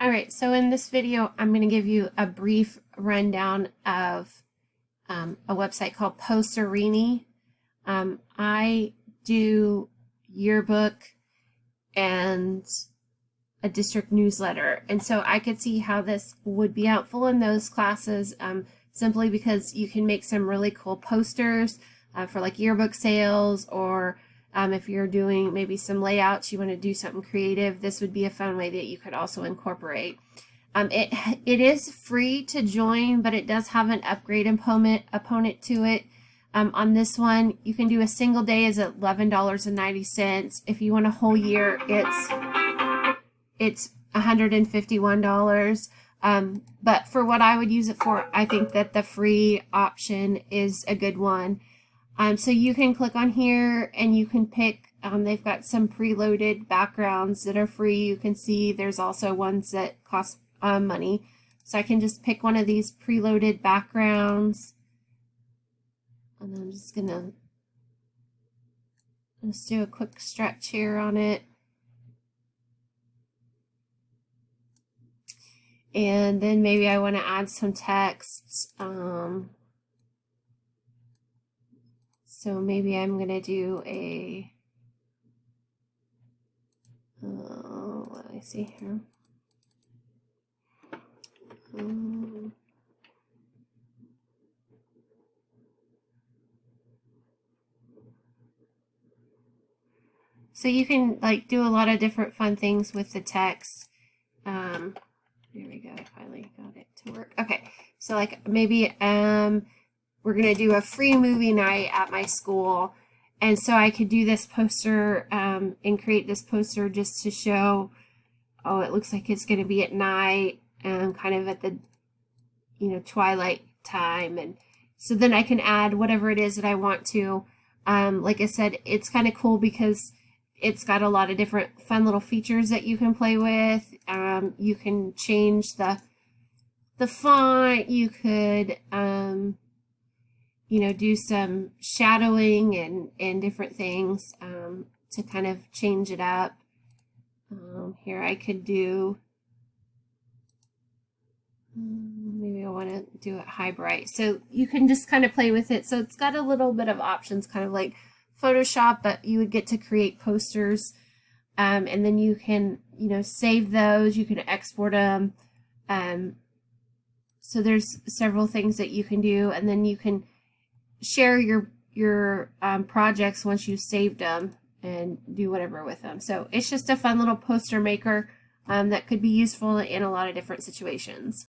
All right, so in this video, I'm going to give you a brief rundown of a website called Posterini. I do yearbook and a district newsletter, and so I could see how this would be helpful in those classes, simply because you can make some really cool posters for like yearbook sales, or if you're doing maybe some layouts, you want to do something creative, this would be a fun way that you could also incorporate. It is free to join, but it does have an upgrade opponent to it. On this one, you can do a single day is $11.90. If you want a whole year, it's $151. But for what I would use it for, I think that the free option is a good one. So you can click on here and you can pick, they've got some preloaded backgrounds that are free. You can see there's also ones that cost money. So I can just pick one of these preloaded backgrounds. And I'm just gonna do a quick stretch here on it. And then maybe I want to add some text. So maybe I'm going to do a, let me see here. So you can like do a lot of different fun things with the text. There we go. I finally got it to work. Okay. So like maybe we're going to do a free movie night at my school. And so I could do this poster and create this poster just to show, oh, it looks like it's going to be at night and kind of at the, twilight time. And so then I can add whatever it is that I want to. Like I said, it's kind of cool because it's got a lot of different fun little features that you can play with. You can change the font. You could, do some shadowing and different things to kind of change it up. Here I could do, maybe I want to do it high bright. So you can just kind of play with it. So it's got a little bit of options, kind of like Photoshop, but you would get to create posters. And then you can, save those. You can export them. So there's several things that you can do, and then you can share your projects once you've saved them and do whatever with them. So it's just a fun little poster maker that could be useful in a lot of different situations.